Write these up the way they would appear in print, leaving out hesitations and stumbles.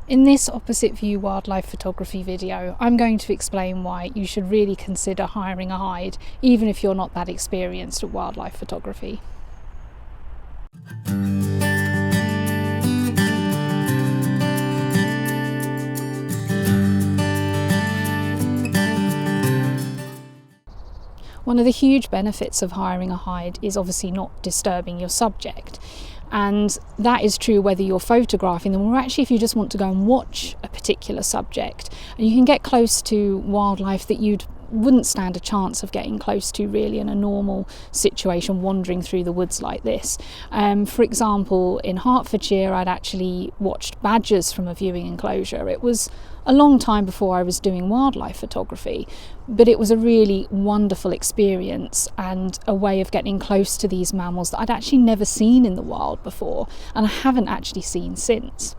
In this opposite view wildlife photography video, I'm going to explain why you should really consider hiring a hide, even if you're not that experienced at wildlife photography. One of the huge benefits of hiring a hide is obviously not disturbing your subject. And that is true whether you're photographing them or actually if you just want to go and watch a particular subject. And you can get close to wildlife that you wouldn't stand a chance of getting close to really in a normal situation wandering through the woods like this. For example, in Hertfordshire, I'd actually watched badgers from a viewing enclosure. It was a long time before I was doing wildlife photography, but it was a really wonderful experience and a way of getting close to these mammals that I'd actually never seen in the wild before, and I haven't actually seen since.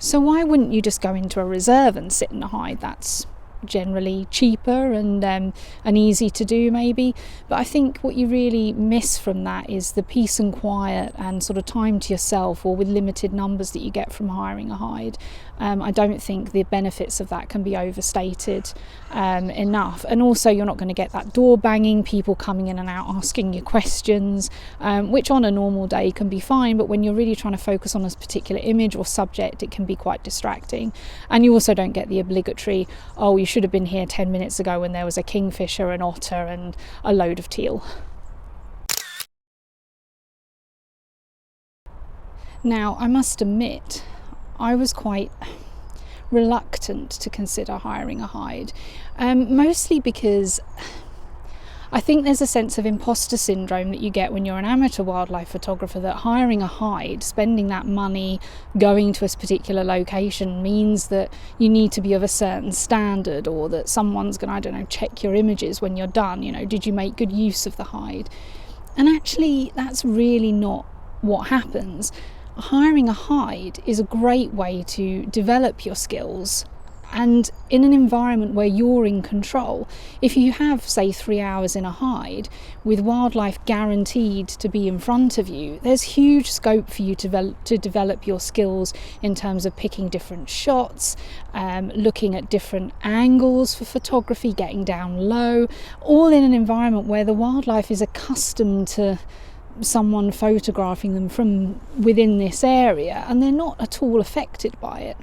So why wouldn't you just go into a reserve and sit in a hide? That's generally cheaper and easy to do maybe, but I think what you really miss from that is the peace and quiet and sort of time to yourself, or with limited numbers that you get from hiring a hide. I don't think the benefits of that can be overstated enough. And also you're not going to get that door banging, people coming in and out asking you questions, which on a normal day can be fine, but when you're really trying to focus on a particular image or subject, it can be quite distracting. And you also don't get the obligatory, oh, you should have been here 10 minutes ago when there was a kingfisher, an otter and a load of teal. Now, I must admit, I was quite reluctant to consider hiring a hide, mostly because I think there's a sense of imposter syndrome that you get when you're an amateur wildlife photographer, that hiring a hide, spending that money, going to a particular location means that you need to be of a certain standard, or that someone's going to, I don't know, check your images when you're done. You know, did you make good use of the hide? And actually, that's really not what happens. Hiring a hide is a great way to develop your skills, and in an environment where you're in control. If you have, say, 3 hours in a hide with wildlife guaranteed to be in front of you, there's huge scope for you to develop your skills in terms of picking different shots, looking at different angles for photography, getting down low, all in an environment where the wildlife is accustomed to someone photographing them from within this area, and they're not at all affected by it.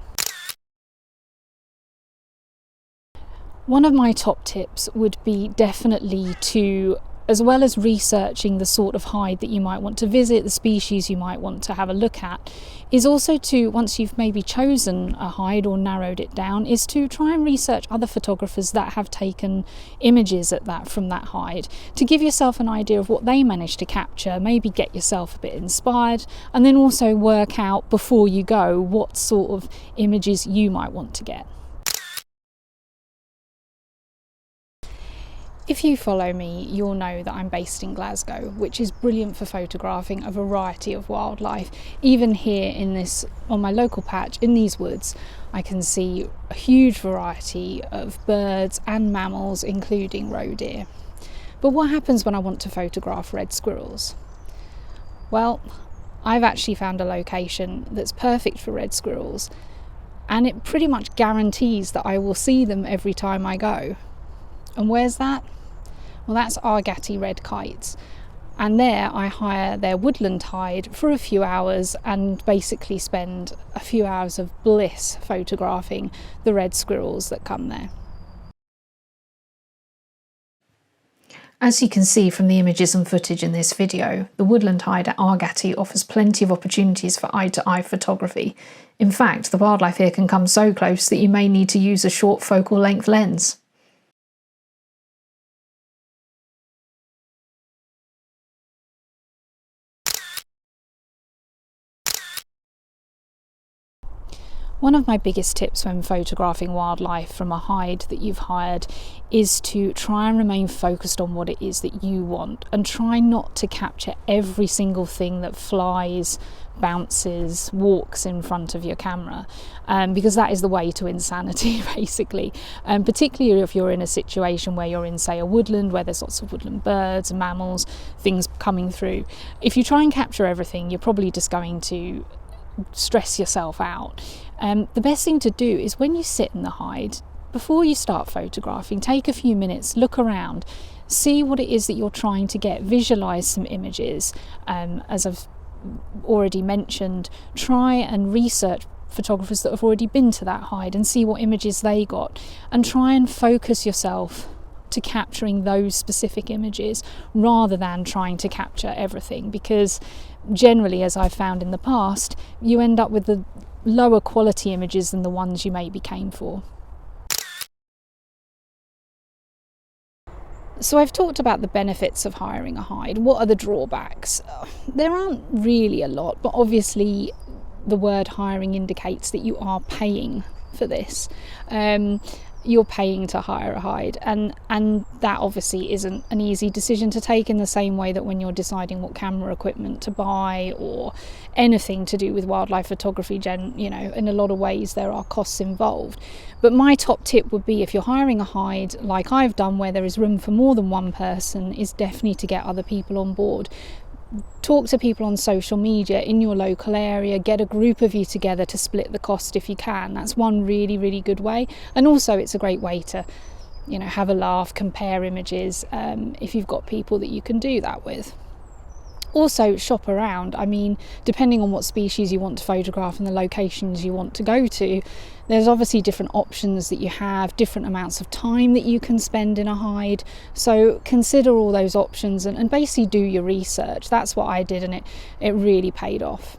One of my top tips would be definitely to, as well as researching the sort of hide that you might want to visit, the species you might want to have a look at, is also to, once you've maybe chosen a hide or narrowed it down, is to try and research other photographers that have taken images from that hide, to give yourself an idea of what they managed to capture, maybe get yourself a bit inspired, and then also work out before you go what sort of images you might want to get. If you follow me, you'll know that I'm based in Glasgow, which is brilliant for photographing a variety of wildlife. Even here on my local patch, in these woods, I can see a huge variety of birds and mammals, including roe deer. But what happens when I want to photograph red squirrels? Well, I've actually found a location that's perfect for red squirrels, and it pretty much guarantees that I will see them every time I go. And where's that? Well, that's Argaty Red Kites, and there I hire their woodland hide for a few hours and basically spend a few hours of bliss photographing the red squirrels that come there. As you can see from the images and footage in this video, the woodland hide at Argaty offers plenty of opportunities for eye-to-eye photography. In fact, the wildlife here can come so close that you may need to use a short focal length lens. One of my biggest tips when photographing wildlife from a hide that you've hired is to try and remain focused on what it is that you want, and try not to capture every single thing that flies, bounces, walks in front of your camera, because that is the way to insanity basically, particularly if you're in a situation where you're in, say, a woodland where there's lots of woodland birds, mammals, things coming through. If you try and capture everything, you're probably just going to stress yourself out. The best thing to do is, when you sit in the hide, before you start photographing, take a few minutes, look around, see what it is that you're trying to get, visualize some images. As I've already mentioned, try and research photographers that have already been to that hide and see what images they got, and try and focus yourself to capturing those specific images rather than trying to capture everything, because generally, as I've found in the past, you end up with the lower quality images than the ones you maybe came for. So I've talked about the benefits of hiring a hide. What are the drawbacks? There aren't really a lot, but obviously the word hiring indicates that you are paying for this. You're paying to hire a hide, and that obviously isn't an easy decision to take, in the same way that when you're deciding what camera equipment to buy or anything to do with wildlife photography, in a lot of ways there are costs involved. But my top tip would be, if you're hiring a hide like I've done, where there is room for more than one person, is definitely to get other people on board. Talk to people on social media in your local area, get a group of you together to split the cost if you can. That's one really, really good way. And also it's a great way to, have a laugh, compare images, if you've got people that you can do that with. Also, shop around. I mean, depending on what species you want to photograph and the locations you want to go to, there's obviously different options that you have, different amounts of time that you can spend in a hide. So consider all those options and basically do your research. That's what I did, and it really paid off.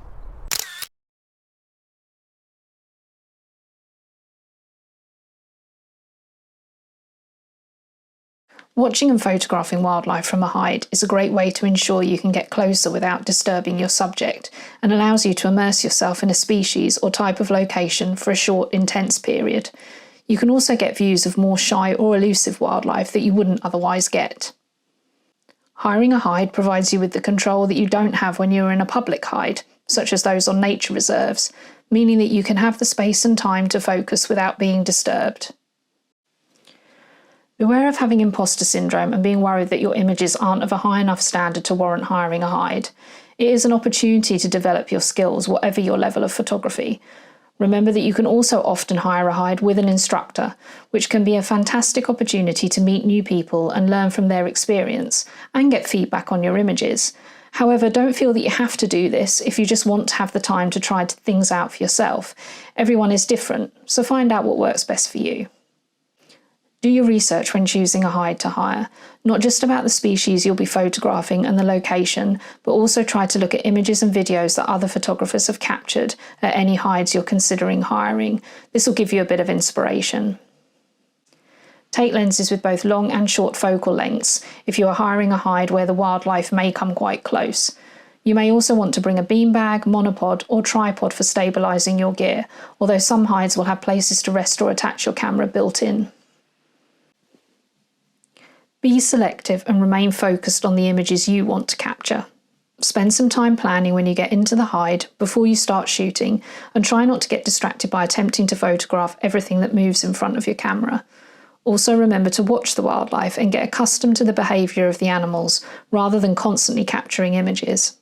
Watching and photographing wildlife from a hide is a great way to ensure you can get closer without disturbing your subject, and allows you to immerse yourself in a species or type of location for a short, intense period. You can also get views of more shy or elusive wildlife that you wouldn't otherwise get. Hiring a hide provides you with the control that you don't have when you're in a public hide, such as those on nature reserves, meaning that you can have the space and time to focus without being disturbed. Beware of having imposter syndrome and being worried that your images aren't of a high enough standard to warrant hiring a hide. It is an opportunity to develop your skills, whatever your level of photography. Remember that you can also often hire a hide with an instructor, which can be a fantastic opportunity to meet new people and learn from their experience, and get feedback on your images. However, don't feel that you have to do this if you just want to have the time to try things out for yourself. Everyone is different, so find out what works best for you. Do your research when choosing a hide to hire, not just about the species you'll be photographing and the location, but also try to look at images and videos that other photographers have captured at any hides you're considering hiring. This will give you a bit of inspiration. Take lenses with both long and short focal lengths if you are hiring a hide where the wildlife may come quite close. You may also want to bring a beanbag, monopod or tripod for stabilising your gear, although some hides will have places to rest or attach your camera built in. Be selective and remain focused on the images you want to capture. Spend some time planning when you get into the hide before you start shooting, and try not to get distracted by attempting to photograph everything that moves in front of your camera. Also remember to watch the wildlife and get accustomed to the behaviour of the animals rather than constantly capturing images.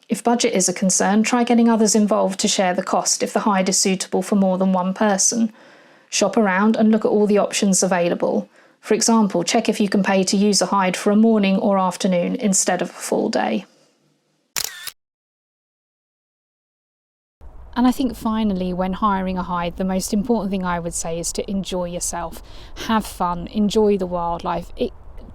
If budget is a concern, try getting others involved to share the cost if the hide is suitable for more than one person. Shop around and look at all the options available. For example, check if you can pay to use a hide for a morning or afternoon instead of a full day. And I think finally, when hiring a hide, the most important thing I would say is to enjoy yourself. Have fun, enjoy the wildlife.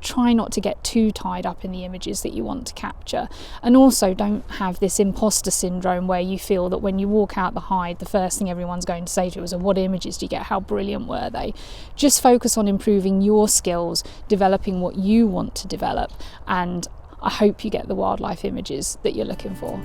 Try not to get too tied up in the images that you want to capture. And also don't have this imposter syndrome where you feel that when you walk out the hide, the first thing everyone's going to say to you is, what images do you get? How brilliant were they? Just focus on improving your skills, developing what you want to develop, and I hope you get the wildlife images that you're looking for.